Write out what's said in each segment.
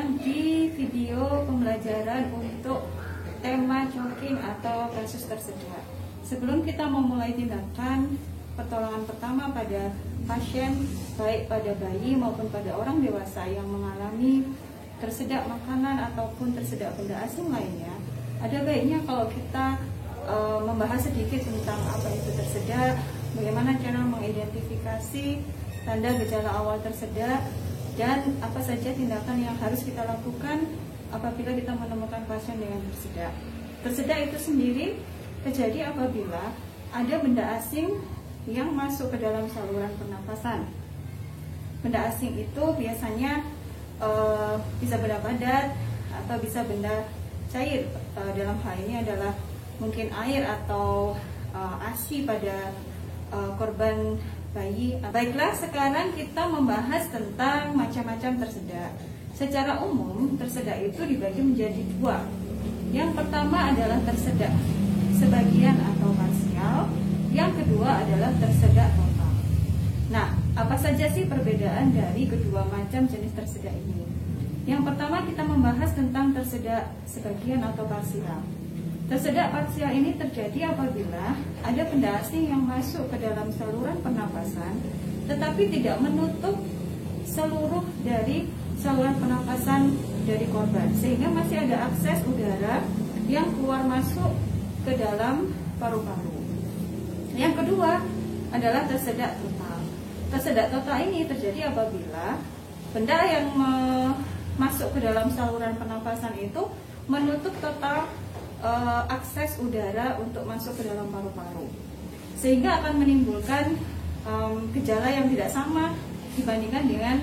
datang di video pembelajaran untuk tema choking atau kasus tersedak. Sebelum kita memulai tindakan pertolongan pertama pada pasien, baik pada bayi maupun pada orang dewasa yang mengalami tersedak makanan ataupun tersedak benda asing lainnya, ada baiknya kalau kita membahas sedikit tentang apa itu tersedak, bagaimana cara mengidentifikasi tanda gejala awal tersedak, dan apa saja tindakan yang harus kita lakukan apabila kita menemukan pasien dengan tersedak. Tersedak itu sendiri terjadi apabila ada benda asing yang masuk ke dalam saluran pernapasan. Benda asing itu biasanya bisa benda padat atau bisa benda cair. Dalam hal ini adalah mungkin air atau ASI pada korban bayi. Baiklah, sekarang kita membahas tentang macam-macam tersedak. Secara umum, tersedak itu dibagi menjadi dua. Yang pertama adalah tersedak sebagian atau parsial. Yang kedua adalah tersedak total. Nah, apa saja sih perbedaan dari kedua macam jenis tersedak ini? Yang pertama kita membahas tentang tersedak sebagian atau parsial. Tersedak parsial ini terjadi apabila ada benda asing yang masuk ke dalam saluran pernapasan tetapi tidak menutup seluruh dari saluran pernapasan dari korban, sehingga masih ada akses udara yang keluar masuk ke dalam paru-paru. Yang kedua adalah tersedak total. Tersedak total ini terjadi apabila benda yang masuk ke dalam saluran pernapasan itu menutup total akses udara untuk masuk ke dalam paru-paru, sehingga akan menimbulkan gejala yang tidak sama dibandingkan dengan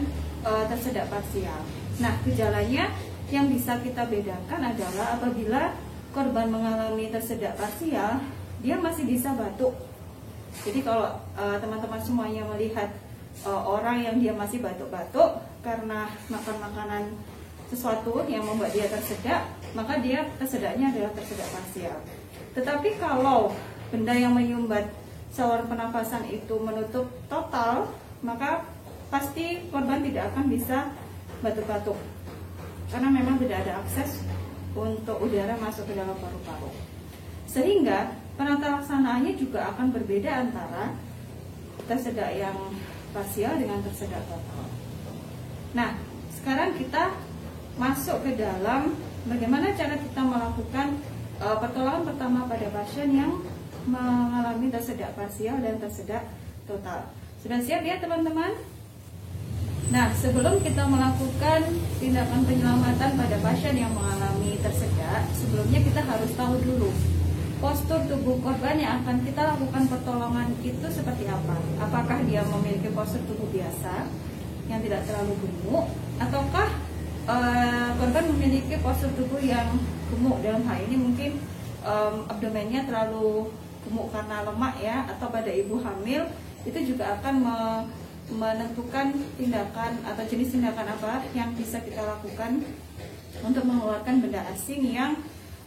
tersedak parsial. Nah, gejalanya yang bisa kita bedakan adalah apabila korban mengalami tersedak parsial, dia masih bisa batuk. Jadi kalau teman-teman semuanya melihat orang yang dia masih batuk-batuk karena makan makanan sesuatu yang membuat dia tersedak, maka dia tersedaknya adalah tersedak parsial. Tetapi kalau benda yang menyumbat saluran pernafasan itu menutup total, maka pasti korban tidak akan bisa batuk-batuk, karena memang tidak ada akses untuk udara masuk ke dalam paru-paru. Sehingga penata laksanaannya juga akan berbeda antara tersedak yang parsial dengan tersedak total. Nah, sekarang kita masuk ke dalam bagaimana cara kita melakukan pertolongan pertama pada pasien yang mengalami tersedak parsial dan tersedak total. Sudah siap ya teman-teman? Nah, sebelum kita melakukan tindakan penyelamatan pada pasien yang mengalami tersedak, sebelumnya kita harus tahu dulu postur tubuh korban yang akan kita lakukan pertolongan itu seperti apa. Apakah dia memiliki postur tubuh biasa yang tidak terlalu gemuk, ataukah korban memiliki postur tubuh yang gemuk? Dalam hal ini mungkin abdomennya terlalu gemuk karena lemak ya, atau pada ibu hamil, itu juga akan menentukan tindakan atau jenis tindakan apa yang bisa kita lakukan untuk mengeluarkan benda asing yang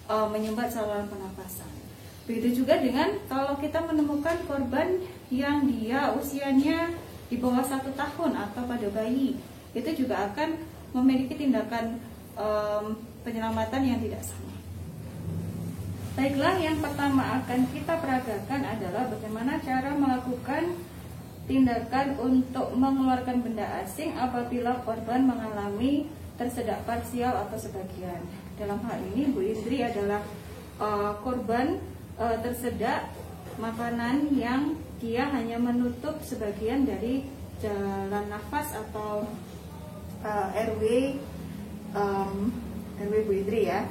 menyumbat saluran pernapasan. Begitu juga dengan kalau kita menemukan korban yang dia usianya di bawah 1 tahun atau pada bayi, itu juga akan memiliki tindakan penyelamatan yang tidak sama. Baiklah, yang pertama akan kita peragakan adalah bagaimana cara melakukan tindakan untuk mengeluarkan benda asing apabila korban mengalami tersedak parsial atau sebagian. Dalam hal ini Bu Indri adalah korban tersedak makanan yang dia hanya menutup sebagian dari jalan nafas atau RW Bu Indri ya.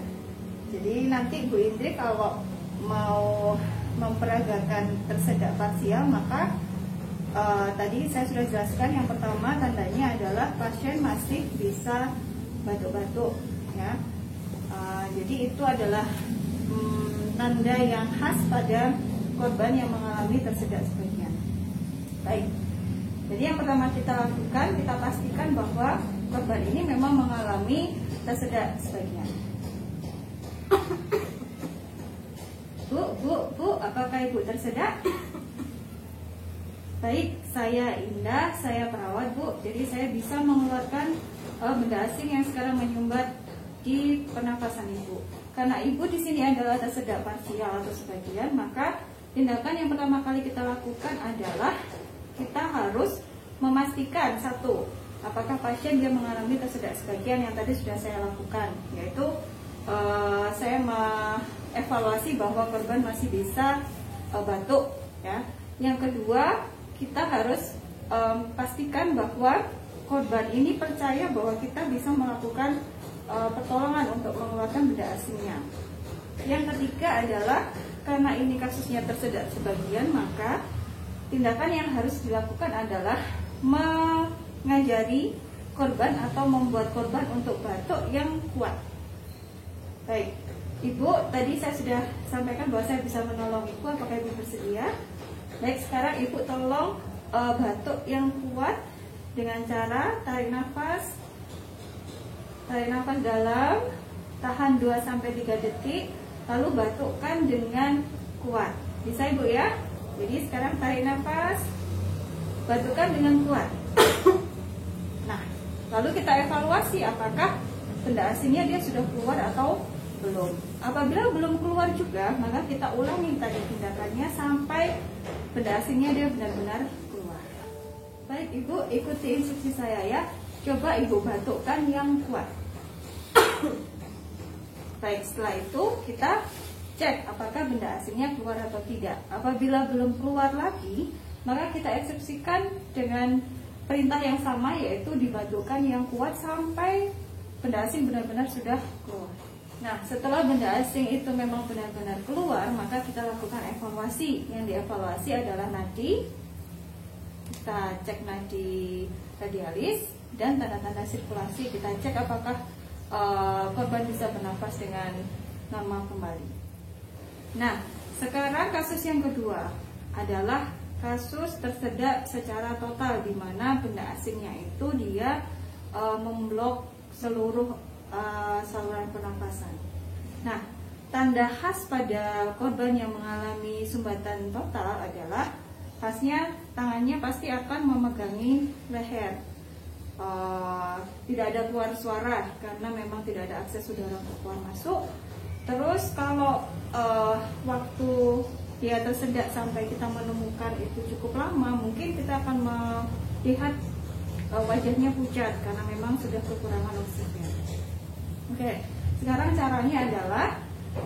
Jadi nanti Bu Indri kalau mau memperagakan tersedak parsial, maka tadi saya sudah jelaskan yang pertama tandanya adalah pasien masih bisa batuk-batuk ya. Jadi itu adalah tanda yang khas pada korban yang mengalami tersedak sebagian. Baik. Jadi yang pertama kita lakukan, kita pastikan bahwa korban ini memang mengalami tersedak sebagian. Bu, apakah Ibu tersedak? Baik, saya Indah, saya perawat Bu. Jadi saya bisa mengeluarkan benda asing yang sekarang menyumbat di pernafasan ibu. Karena ibu di sini adalah tersedak parsial atau sebagian, maka tindakan yang pertama kali kita lakukan adalah kita harus memastikan satu, apakah pasien dia mengalami tersedak sebagian yang tadi sudah saya lakukan, yaitu saya mengevaluasi bahwa korban masih bisa batuk, ya. Yang kedua, kita harus pastikan bahwa korban ini percaya bahwa kita bisa melakukan pertolongan untuk mengeluarkan benda asingnya. Yang ketiga adalah karena ini kasusnya tersedak sebagian, maka tindakan yang harus dilakukan adalah mengajari korban atau membuat korban untuk batuk yang kuat. Baik, Ibu, tadi saya sudah sampaikan bahwa saya bisa menolong Ibu. Apakah Ibu bersedia? Baik, sekarang Ibu tolong batuk yang kuat dengan cara tarik nafas dalam, tahan 2-3 detik, lalu batukkan dengan kuat. Bisa Ibu ya? Jadi sekarang tarik nafas, batukkan dengan kuat. Nah, lalu kita evaluasi apakah benda asingnya dia sudah keluar atau belum. Apabila belum keluar juga, maka kita ulangi tadi tindakannya sampai benda asingnya dia benar-benar keluar. Baik Ibu, ikuti instruksi saya ya. Coba Ibu batukkan yang kuat. Baik, setelah itu kita cek apakah benda asingnya keluar atau tidak. Apabila belum keluar lagi, maka kita eksekusikan dengan perintah yang sama, yaitu dibatukkan yang kuat sampai benda asing benar-benar sudah keluar. Nah, setelah benda asing itu memang benar-benar keluar, maka kita lakukan evaluasi. Yang dievaluasi adalah nadi. Kita cek nadi radialis dan tanda-tanda sirkulasi. Kita cek apakah korban bisa bernafas dengan normal kembali. Nah, sekarang kasus yang kedua adalah kasus tersedak secara total, di mana benda asingnya itu dia memblok seluruh saluran pernafasan. Nah, tanda khas pada korban yang mengalami sumbatan total adalah khasnya tangannya pasti akan memegangi leher. Tidak ada keluar suara karena memang tidak ada akses udara untuk keluar masuk. Terus kalau waktu dia tersedak sampai kita menemukan itu cukup lama, mungkin kita akan melihat wajahnya pucat karena memang sudah kekurangan oksigen. Oke, sekarang caranya adalah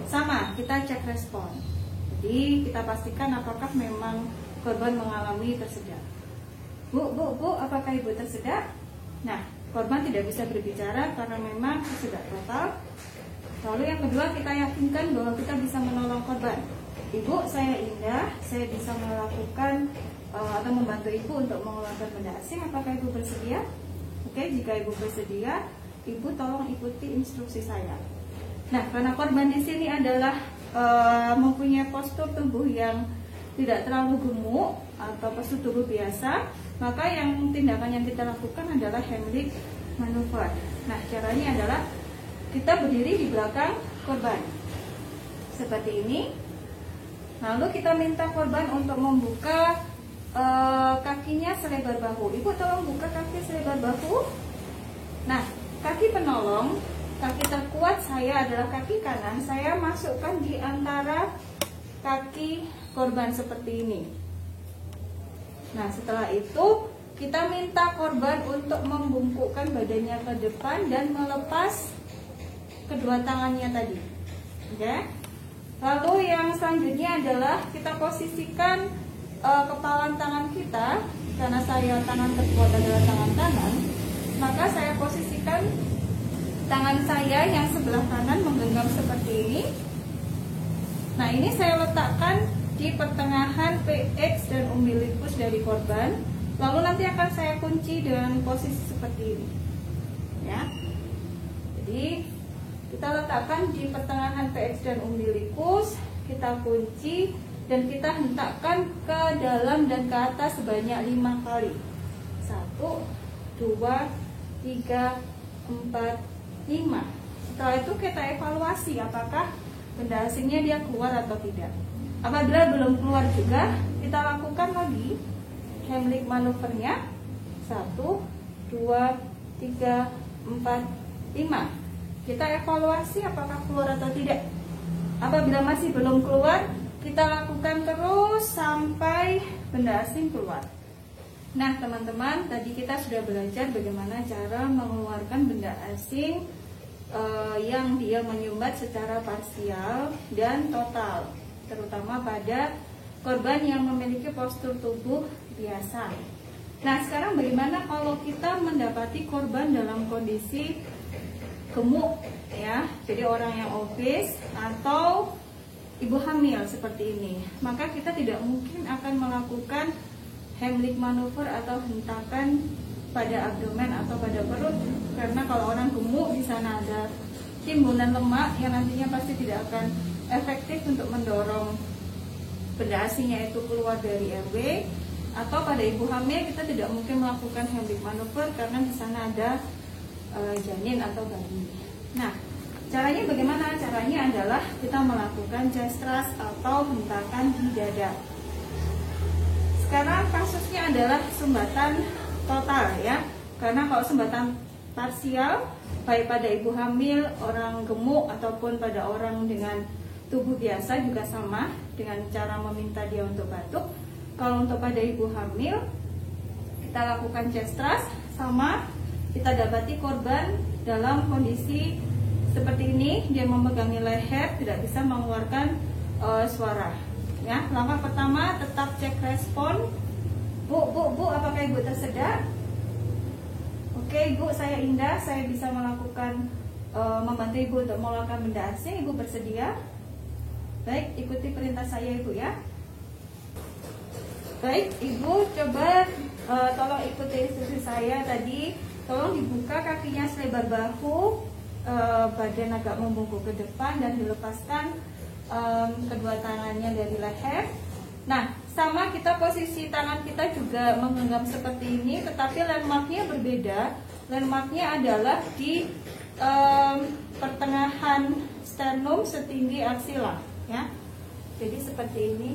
sama, kita cek respon. Jadi kita pastikan apakah memang korban mengalami tersedak. Bu, apakah Ibu tersedak? Nah, korban tidak bisa berbicara karena memang tersedak total. Lalu yang kedua, kita yakinkan bahwa kita bisa menolong korban. Ibu, saya Indah, saya bisa melakukan atau membantu Ibu untuk mengeluarkan benda asing. Apakah Ibu bersedia? Oke, jika Ibu bersedia, Ibu tolong ikuti instruksi saya. Nah, karena korban di sini adalah mempunyai postur tubuh yang tidak terlalu gemuk atau postur tubuh biasa, maka yang tindakan yang kita lakukan adalah Heimlich manuver. Nah, caranya adalah kita berdiri di belakang korban seperti ini. Lalu kita minta korban untuk membuka kakinya selebar bahu. Ibu tolong buka kaki selebar bahu. Nah, kaki penolong, kaki terkuat saya adalah kaki kanan. Saya masukkan di antara kaki korban seperti ini. Nah, setelah itu kita minta korban untuk membungkukkan badannya ke depan dan melepas kedua tangannya tadi. Oke. Lalu yang selanjutnya adalah kita posisikan kepalan tangan kita. Karena saya tangan terkuat adalah tangan kanan, maka saya posisikan tangan saya yang sebelah kanan menggenggam seperti ini. Nah, ini saya letakkan di pertengahan PX dan umbilikus dari korban. Lalu nanti akan saya kunci dengan posisi seperti ini. Ya. Jadi kita letakkan di pertengahan PX dan umbilikus, kita kunci dan kita hentakkan ke dalam dan ke atas sebanyak 5 kali. 1, 2, 3, 4, 5. Setelah itu kita evaluasi apakah benda asingnya dia keluar atau tidak. Apabila belum keluar juga, kita lakukan lagi Heimlich manuvernya. 1, 2, 3, 4, 5. Kita evaluasi apakah keluar atau tidak. Apabila masih belum keluar, kita lakukan terus sampai benda asing keluar. Nah teman-teman, tadi kita sudah belajar bagaimana cara mengeluarkan benda asing yang dia menyumbat secara parsial dan total, terutama pada korban yang memiliki postur tubuh biasa. Nah sekarang bagaimana kalau kita mendapati korban dalam kondisi gemuk, ya, jadi orang yang obes atau ibu hamil seperti ini, maka kita tidak mungkin akan melakukan Heimlich manuver atau hentakan pada abdomen atau pada perut, karena kalau orang gemuk di sana ada timbunan lemak yang nantinya pasti tidak akan efektif untuk mendorong benda asingnya itu keluar dari airway. Atau pada ibu hamil kita tidak mungkin melakukan Heimlich manuver karena di sana ada janin atau bayi. Nah, caranya bagaimana? Caranya adalah kita melakukan chest thrust atau hentakan di dada. Sekarang kasusnya adalah sumbatan total, ya. Karena kalau sumbatan parsial, baik pada ibu hamil, orang gemuk ataupun pada orang dengan tubuh biasa juga sama dengan cara meminta dia untuk batuk. Kalau untuk pada ibu hamil, kita lakukan chest thrust, sama kita dapati korban dalam kondisi seperti ini, dia memegangi leher, tidak bisa mengeluarkan suara. Ya, langkah pertama tetap cek respon. Bu, apakah ibu tersedak? Oke, ibu, saya Indah, saya bisa melakukan membantu ibu untuk mengeluarkan benda asing. Ibu bersedia? Baik, ikuti perintah saya ibu ya. Baik, ibu coba tolong ikuti instruksi saya tadi. Tolong dibuka kakinya selebar bahu, badan agak membungkuk ke depan dan dilepaskan kedua tangannya dari leher. Nah, sama kita posisi tangan kita juga menggenggam seperti ini, tetapi landmarknya berbeda. Landmarknya adalah di pertengahan sternum setinggi aksila, ya. Jadi seperti ini.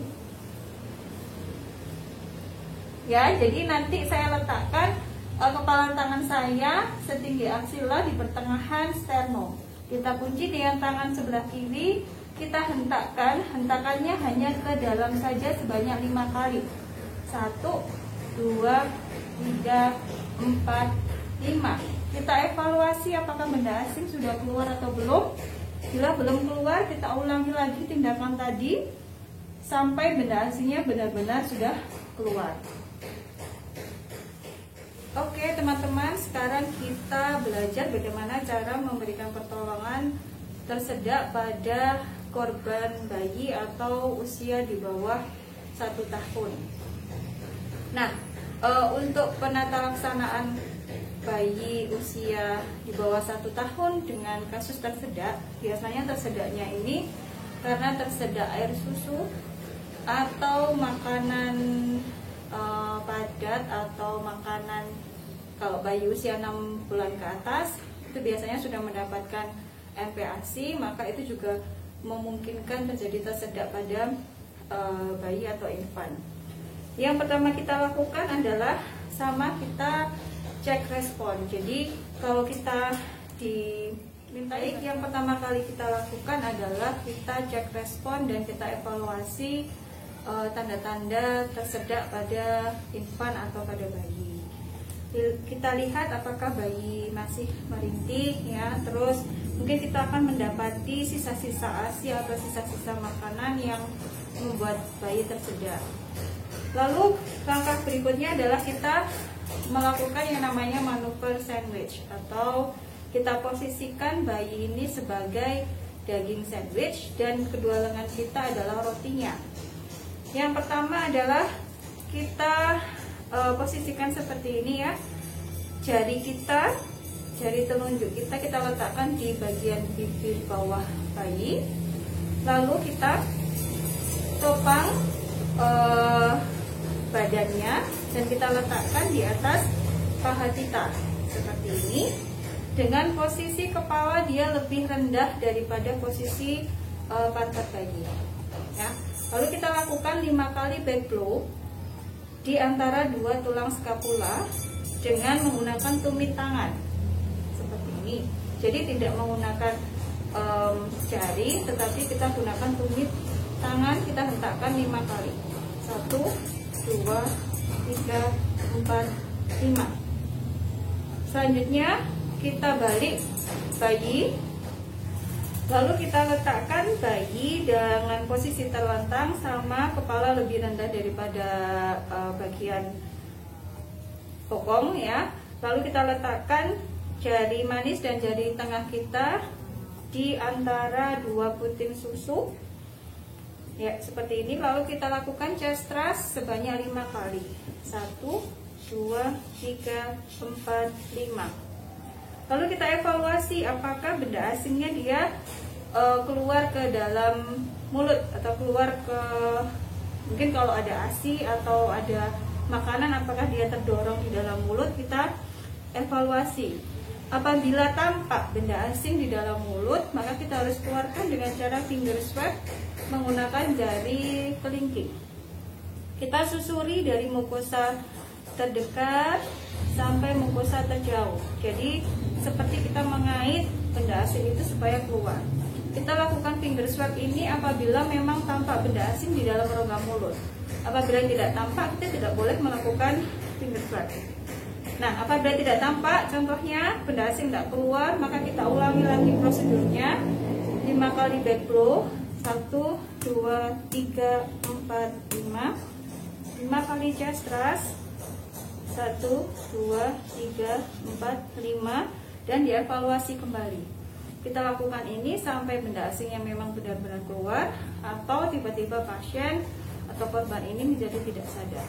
Ya, jadi nanti saya letakkan kepala tangan saya setinggi aksila di pertengahan sternum. Kita kunci dengan tangan sebelah kiri, kita hentakkan. Hentakannya hanya ke dalam saja sebanyak 5 kali. 1, 2, 3, 4, 5. Kita evaluasi apakah benda asing sudah keluar atau belum. Bila belum keluar, kita ulangi lagi tindakan tadi sampai benda asingnya benar-benar sudah keluar. Oke teman-teman, sekarang kita belajar bagaimana cara memberikan pertolongan tersedak pada korban bayi atau usia di bawah 1 tahun. Nah, untuk penata laksanaan bayi usia di bawah 1 tahun dengan kasus tersedak, biasanya tersedaknya ini karena tersedak air susu atau makanan padat atau makanan. Kalau bayi usia 6 bulan ke atas itu biasanya sudah mendapatkan MPASI, maka itu juga memungkinkan terjadi tersedak pada bayi atau infant. Yang pertama kita lakukan adalah sama kita cek respon. Jadi kalau kita dimintai, yang pertama kali kita lakukan adalah kita cek respon dan kita evaluasi tanda-tanda tersedak pada infant atau pada bayi. Kita lihat apakah bayi masih merintih, ya. Terus mungkin kita akan mendapati sisa-sisa ASI atau sisa-sisa makanan yang membuat bayi tersedak. Lalu langkah berikutnya adalah kita melakukan yang namanya manuver sandwich, atau kita posisikan bayi ini sebagai daging sandwich dan kedua lengan kita adalah rotinya. Yang pertama adalah kita posisikan seperti ini, ya. Jari telunjuk kita letakkan di bagian bibir bawah bayi. Lalu kita topang badannya dan kita letakkan di atas paha kita seperti ini, dengan posisi kepala dia lebih rendah daripada posisi pantat bayi, ya. Lalu kita lakukan 5 kali back blow di antara 2 tulang skapula dengan menggunakan tumit tangan seperti ini. Jadi tidak menggunakan jari, tetapi kita gunakan tumit tangan, kita hentakkan 5 kali. 1, 2, 3, 4, 5. Selanjutnya kita balik bayi, lalu kita letakkan bayi dengan posisi terlentang sama kepala lebih rendah daripada bagian bokong ya. Lalu kita letakkan jari manis dan jari tengah kita di antara 2 puting susu ya, seperti ini. Lalu kita lakukan chest thrust sebanyak 5 kali. 1, 2, 3, 4, 5. Lalu kita evaluasi apakah benda asingnya dia keluar ke dalam mulut atau keluar ke, mungkin kalau ada ASI atau ada makanan, apakah dia terdorong di dalam mulut. Kita evaluasi. Apabila tampak benda asing di dalam mulut, maka kita harus keluarkan dengan cara finger swab menggunakan jari kelingking. Kita susuri dari mukosa terdekat sampai mukosa terjauh. Jadi seperti kita mengait benda asing itu supaya keluar. Kita lakukan finger swab ini apabila memang tampak benda asing di dalam rongga mulut. Apabila tidak tampak, kita tidak boleh melakukan finger swab. Nah, apabila tidak tampak, contohnya benda asing tidak keluar, maka kita ulangi lagi prosedurnya 5 kali back blow. 1, 2, 3, 4, 5. 5 kali chest thrust. 1, 2, 3, 4, 5. Dan dievaluasi kembali. Kita lakukan ini sampai benda asing yang memang benar-benar keluar, atau tiba-tiba pasien atau korban ini menjadi tidak sadar.